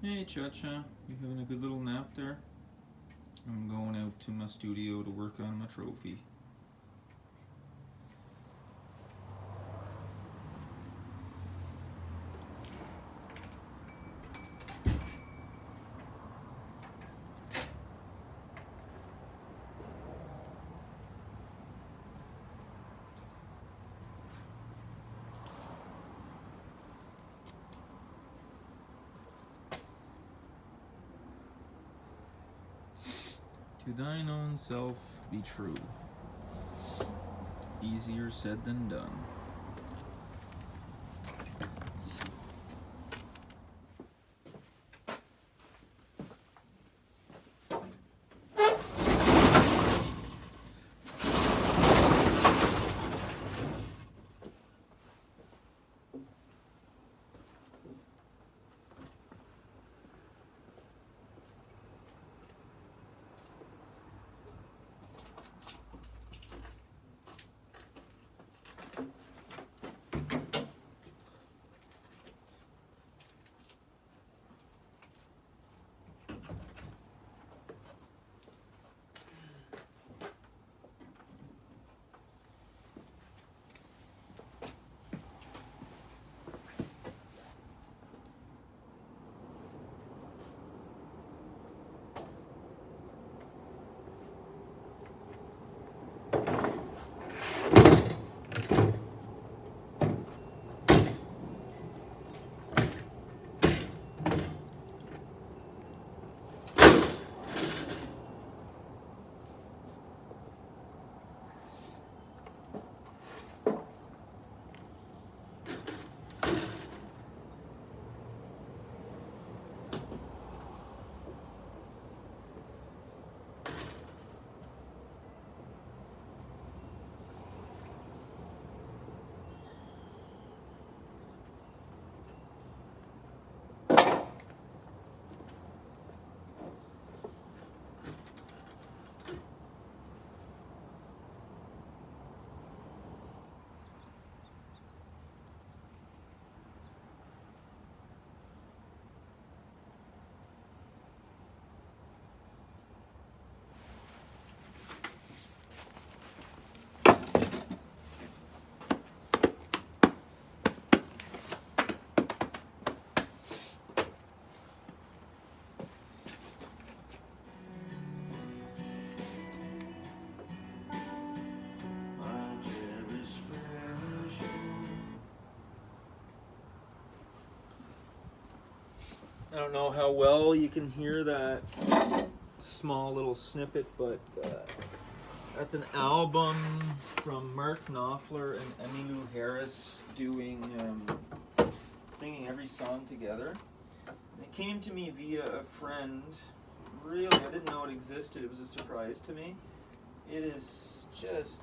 Hey Chacha, you having a good little nap there? I'm going out to my studio to work on my trophy. To thine own self be true. Easier said than done. I don't know how well you can hear that small little snippet, but that's an album from Mark Knopfler and Emmylou Harris doing singing every song together. And it came to me via a friend. Really, I didn't know it existed. It was a surprise to me. It is just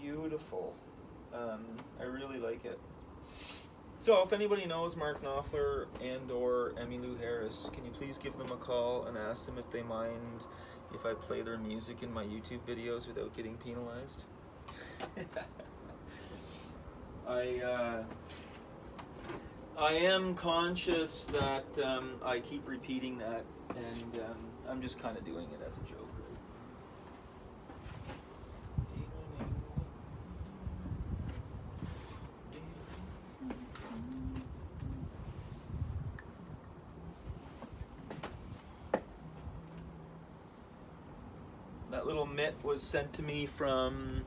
beautiful. I really like it. So if anybody knows Mark Knopfler and or Emmylou Harris, can you please give them a call and ask them if they mind if I play their music in my YouTube videos without getting penalized? I am conscious that I keep repeating that, and I'm just kind of doing it as a joke. That little mitt was sent to me from,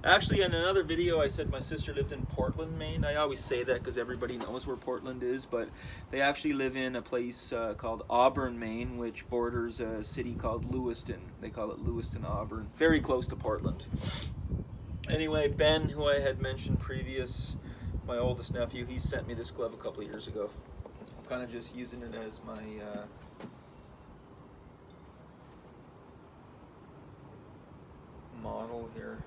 actually in another video I said my sister lived in Portland, Maine. I always say that because everybody knows where Portland is, but they actually live in a place called Auburn, Maine, which borders a city called Lewiston. They call it Lewiston, Auburn, very close to Portland. Anyway, Ben, who I had mentioned previous, my oldest nephew, he sent me this glove a couple of years ago. I'm kind of just using it as my model here.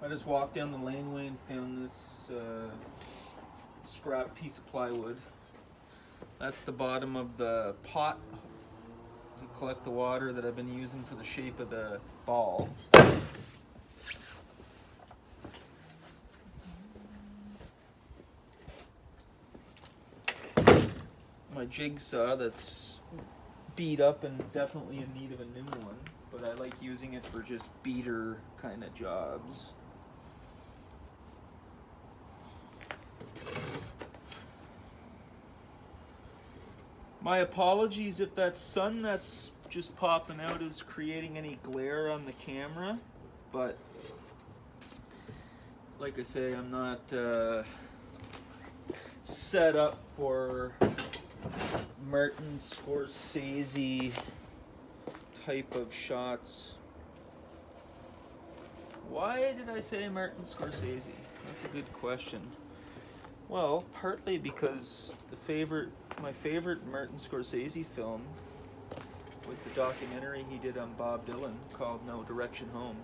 I just walked down the laneway and found this scrap piece of plywood. That's the bottom of the pot to collect the water that I've been using for the shape of the ball. My jigsaw that's beat up and definitely in need of a new one, but I like using it for just beater kind of jobs. My apologies if that sun that's just popping out is creating any glare on the camera, but like I say, I'm not set up for Martin Scorsese type of shots. Why did I say Martin Scorsese? That's a good question. Well, partly because my favorite Martin Scorsese film was the documentary he did on Bob Dylan called No Direction Home.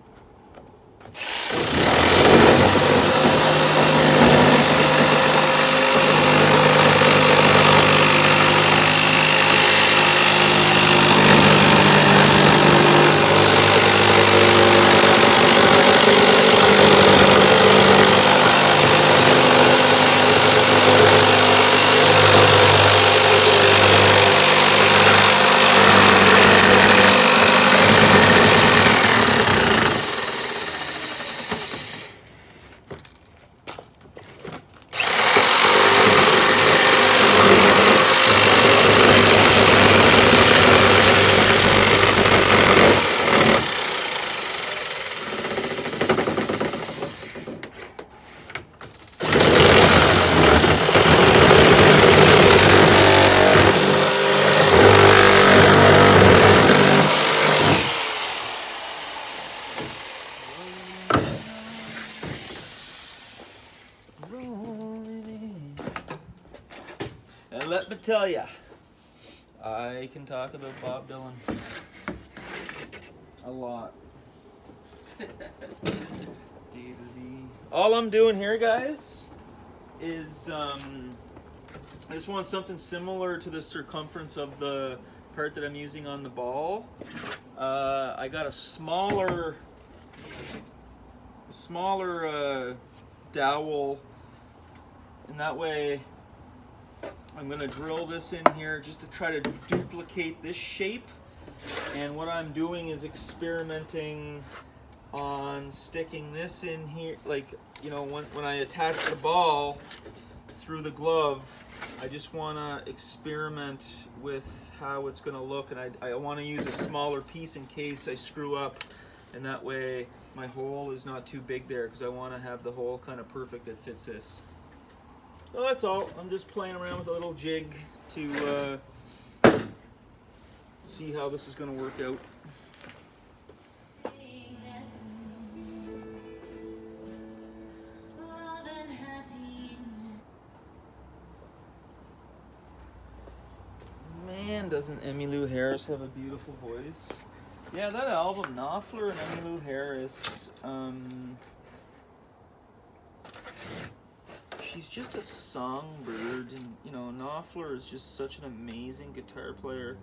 And let me tell ya, I can talk about Bob Dylan a lot. All I'm doing here, guys, is I just want something similar to the circumference of the part that I'm using on the ball. I got a smaller dowel, and that way I'm going to drill this in here just to try to duplicate this shape. And what I'm doing is experimenting on sticking this in here, like, you know, when I attach the ball through the glove, I just want to experiment with how it's going to look, and I want to use a smaller piece in case I screw up, and that way my hole is not too big there, because I want to have the hole kind of perfect that fits this. So that's all. I'm just playing around with a little jig to see how this is going to work out. Man, doesn't Emmylou Harris have a beautiful voice? Yeah, that album, Knopfler and Emmylou Harris, she's just a songbird, and you know, Knopfler is just such an amazing guitar player.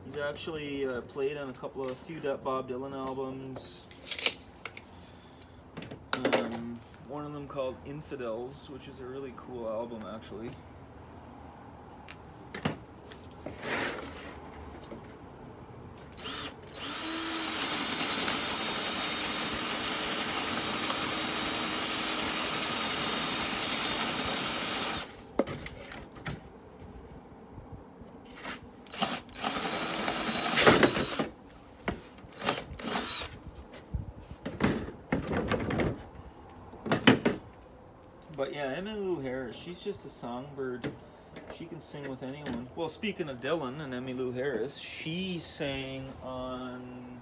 He's actually played on a few Bob Dylan albums. One of them called Infidels, which is a really cool album, actually. But yeah, Emmylou Harris, she's just a songbird. She can sing with anyone. Well, speaking of Dylan and Emmylou Harris, she sang on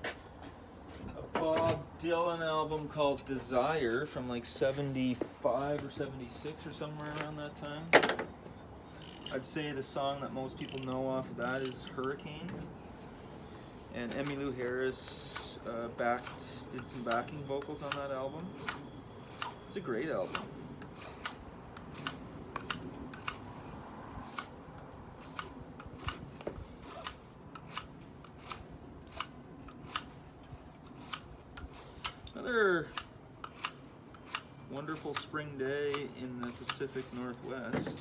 a Bob Dylan album called Desire from like 75 or 76 or somewhere around that time. I'd say the song that most people know off of that is Hurricane. And Emmylou Harris did some backing vocals on that album. It's a great album. Another wonderful spring day in the Pacific Northwest.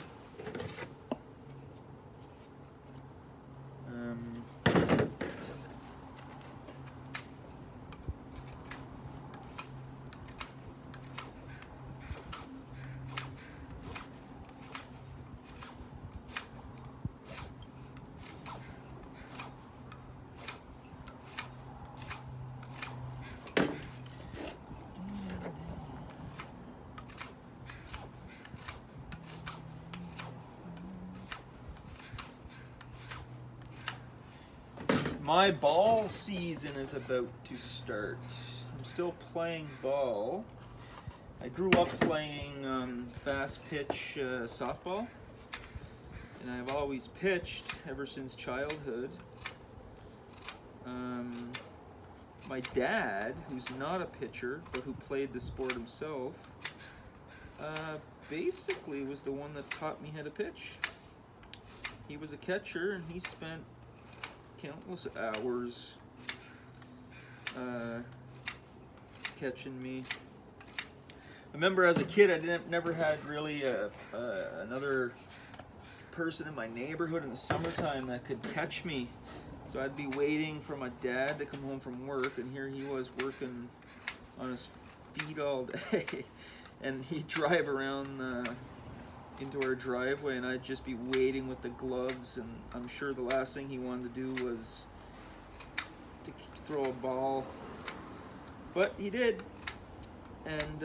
My ball season is about to start. I'm still playing ball. I grew up playing fast pitch softball, and I've always pitched ever since childhood. My dad, who's not a pitcher but who played the sport himself, basically was the one that taught me how to pitch. He was a catcher, and he spent countless hours catching me. I remember as a kid, I never had really another person in my neighborhood in the summertime that could catch me. So I'd be waiting for my dad to come home from work, and here he was working on his feet all day. And he'd drive around into our driveway, and I'd just be waiting with the gloves, and I'm sure the last thing he wanted to do was to throw a ball. But he did. And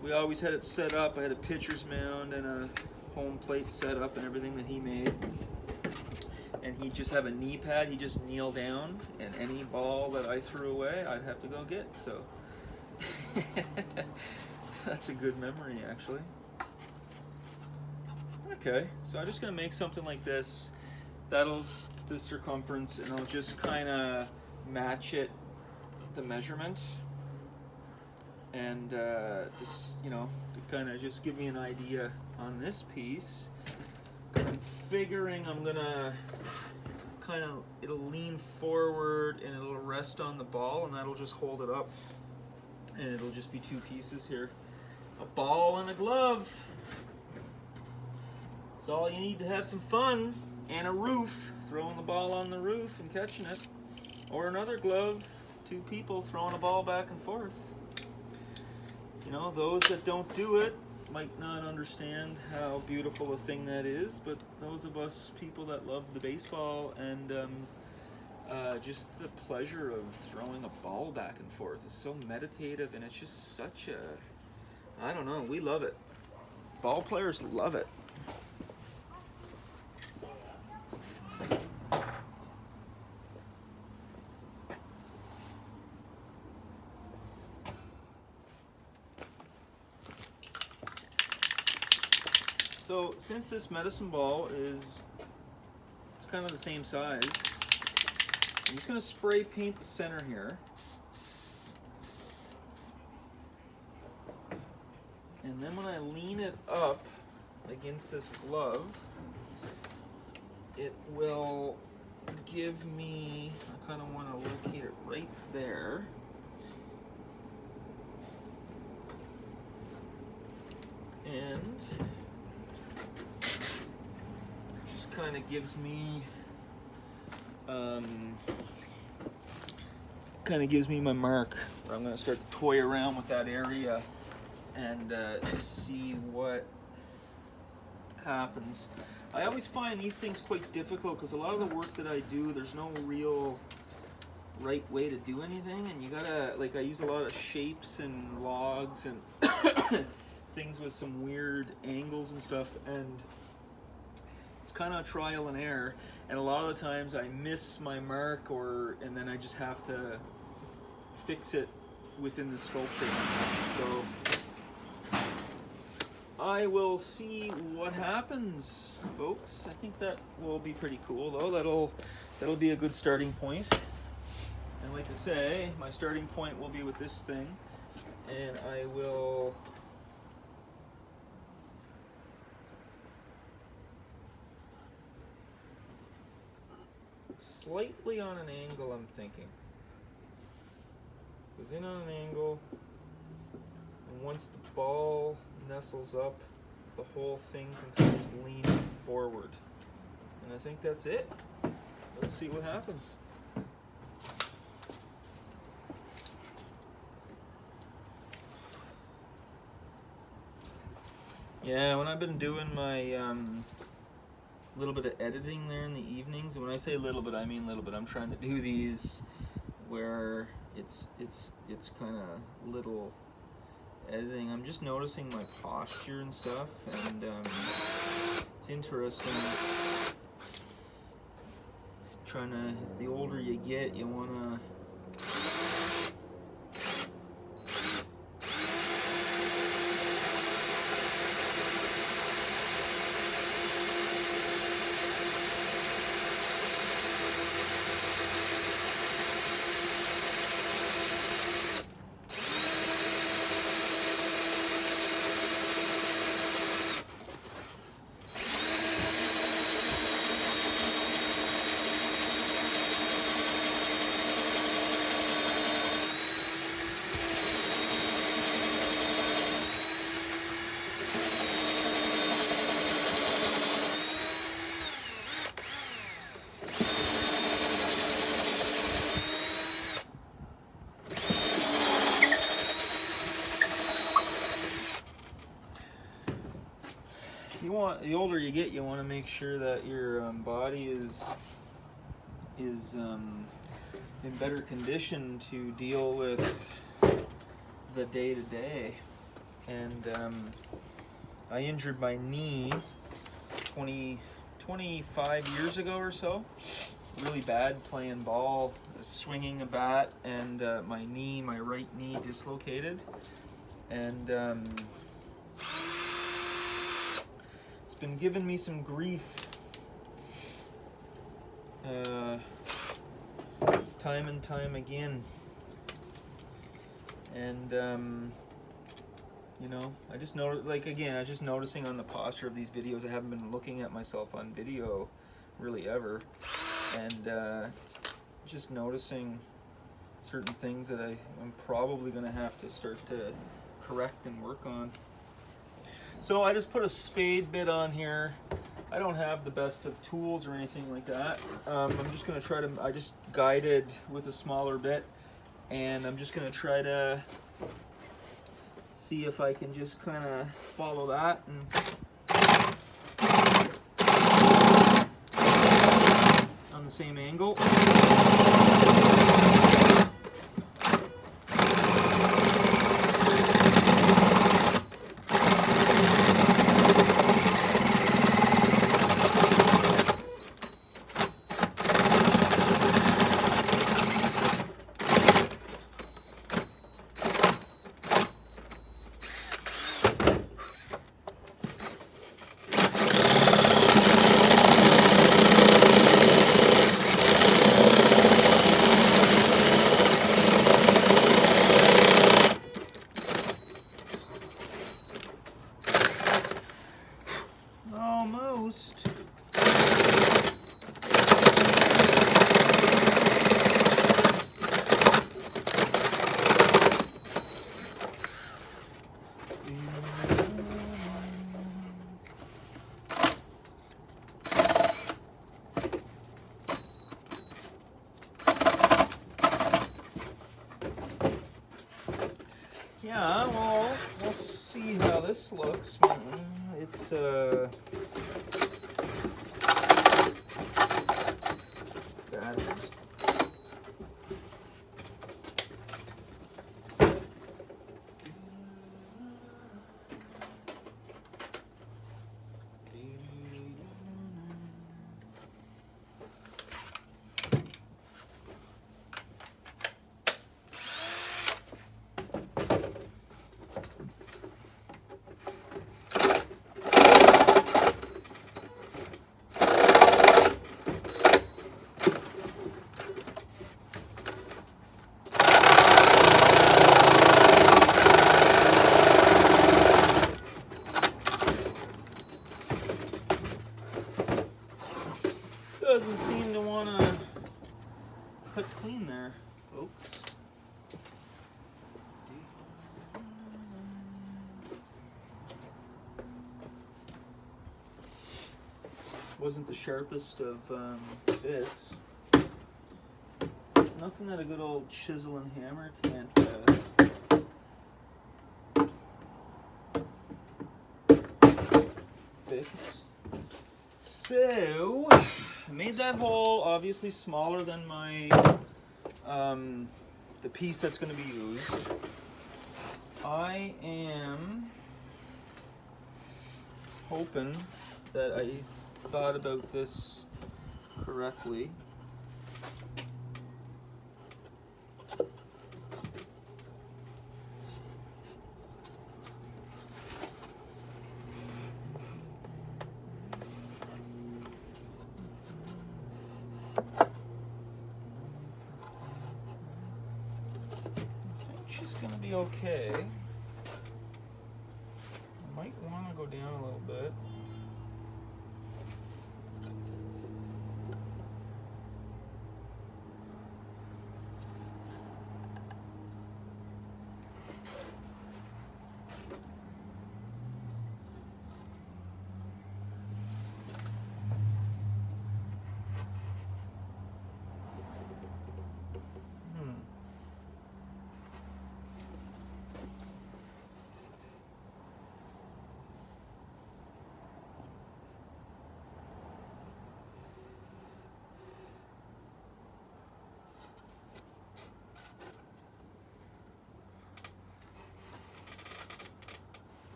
we always had it set up. I had a pitcher's mound and a home plate set up and everything that he made. And he'd just have a knee pad. He'd just kneel down, and any ball that I threw away, I'd have to go get. So that's a good memory, actually. Okay, so I'm just gonna make something like this. That'll the circumference, and I'll just kind of match it, the measurement, and just, you know, to kind of just give me an idea on this piece. I'm figuring I'm gonna kind of, it'll lean forward and it'll rest on the ball, and that'll just hold it up, and it'll just be two pieces here. A ball and a glove. It's all you need to have some fun, and a roof, throwing the ball on the roof and catching it, or another glove, two people throwing a ball back and forth. You know, those that don't do it might not understand how beautiful a thing that is, but those of us people that love the baseball and just the pleasure of throwing a ball back and forth is so meditative, and it's just such a, I don't know, we love it. Ball players love it. So since this medicine ball it's kind of the same size, I'm just going to spray paint the center here. And then when I lean it up against this glove, it will give me, I kind of want to locate it right there. And just kind of gives me my mark, where I'm going to start to toy around with that area and see what happens. I always find these things quite difficult because a lot of the work that I do, there's no real right way to do anything, and you gotta, like, I use a lot of shapes and logs and things with some weird angles and stuff, and it's kind of trial and error, and a lot of the times I miss my mark, and then I just have to fix it within the sculpture. So I will see what happens, folks. I think that will be pretty cool, though. That'll be a good starting point. And like I say, my starting point will be with this thing, and I will slightly on an angle, I'm thinking. Goes in on an angle, and once the ball nestles up, the whole thing can kind of just lean forward. And I think that's it. Let's see what happens. Yeah, when I've been doing my little bit of editing there in the evenings, and when I say little bit, I mean little bit. I'm trying to do these where it's kind of little editing. I'm just noticing my posture and stuff, and it's interesting. The older you get, you wanna the older you get, you want to make sure that your body is in better condition to deal with the day-to-day. And I injured my knee 25 years ago or so. Really bad playing ball, swinging a bat, and my right knee dislocated. And been giving me some grief time and time again, and you know, I just noticed, like, again, I was just noticing on the posture of these videos, I haven't been looking at myself on video really ever, and just noticing certain things that I'm probably going to have to start to correct and work on. So I just put a spade bit on here. I don't have the best of tools or anything like that. I'm just going to try to, I just guided with a smaller bit, and I'm just going to try to see if I can just kind of follow that and on the same angle. Yeah, well, we'll see how this looks. It's that is wasn't the sharpest of bits. Nothing that a good old chisel and hammer can't fix. So I made that hole obviously smaller than my the piece that's going to be used. I am hoping that I thought about this correctly. Gonna be okay. I might want to go down a little bit.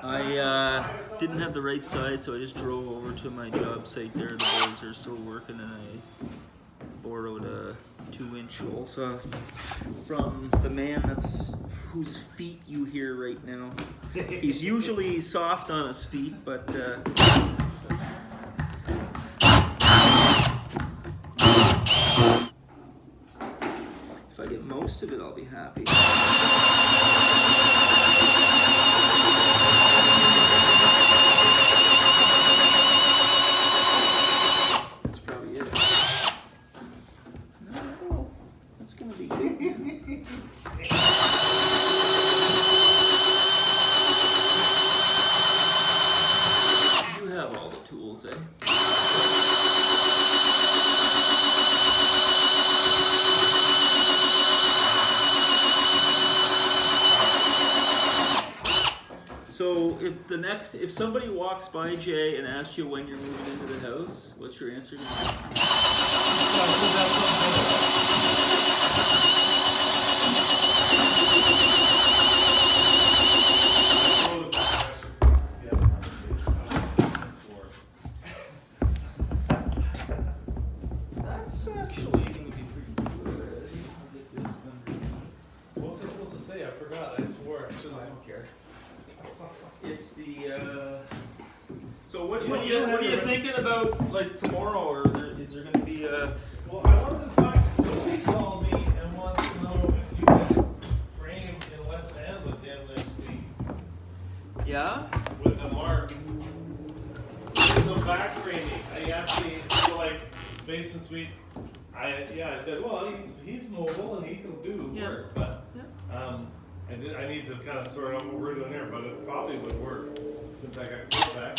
I didn't have the right size, so I just drove over to my job site there. The boys are still working, and I borrowed a 2-inch hole saw from the man whose feet you hear right now. He's usually soft on his feet, but if I get most of it, I'll be happy. So if somebody walks by, Jay, and asks you when you're moving into the house, what's your answer to that? That's actually going to be pretty good. What was I supposed to say? I forgot. I swore. I don't care. It's the so what are you thinking about, like, tomorrow, or is there going to be a? Well, I wanted to talk. Somebody called me and wants to know if you can frame in West Van with him next week. Yeah. With a mark. There's no back framing. I asked me, so like basement suite. I said, well, he's mobile and he can do work, but I need to kind of sort out what we're doing here, but it probably would work since I got to go back.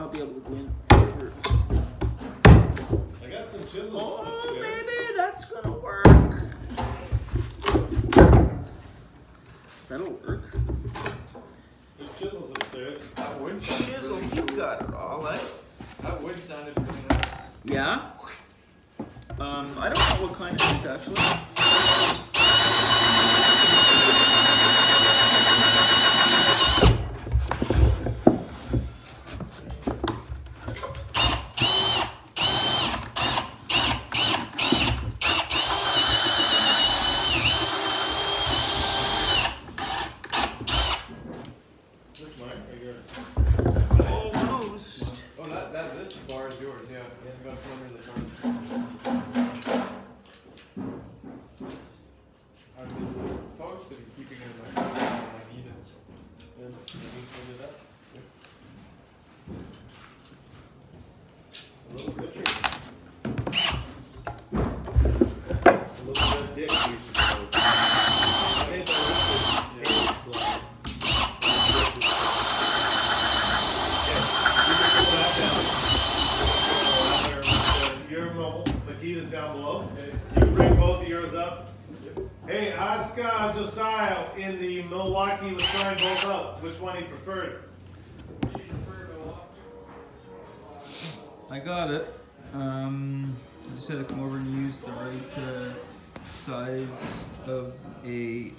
I'll be able to go in further. I got some chisels. Oh, upstairs. maybe that's gonna work. That'll work. There's chisels upstairs. That wood sounded Chisel, really you cool. got it all, eh? That wood sounded pretty nice. Yeah? I don't know what kind it is actually. This mine right here. Almost. Oh, this bar is yours, yeah. You got to put under the car. I've been supposed to be keeping it in my car when I need it. And you need to do that. A little picture. A little bit of dick you should know. I hate that liquid. Yeah, glass. Your mobile, the key is down below. You can bring both of yours up. Hey, Oscar Josiah in the Milwaukee was trying both up. Which one he preferred? I got it. I just had to come over and use the right size of a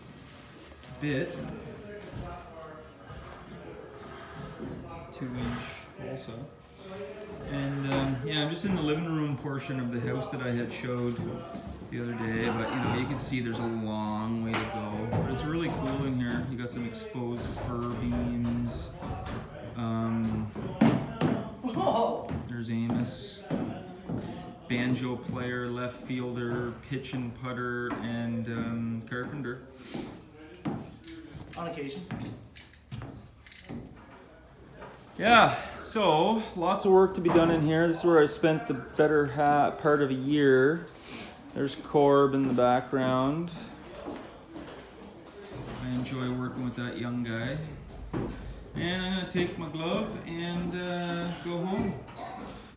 bit. 2-inch also. And yeah, I'm just in the living room portion of the house that I had showed the other day, but you know, you can see there's a long way to go. But it's really cool in here. You got some exposed fir beams. There's Amos, banjo player, left fielder, pitch and putter, and carpenter. On occasion. Yeah, so lots of work to be done in here. This is where I spent the better part of a year. There's Corb in the background. I enjoy working with that young guy. And I'm gonna take my glove and go home.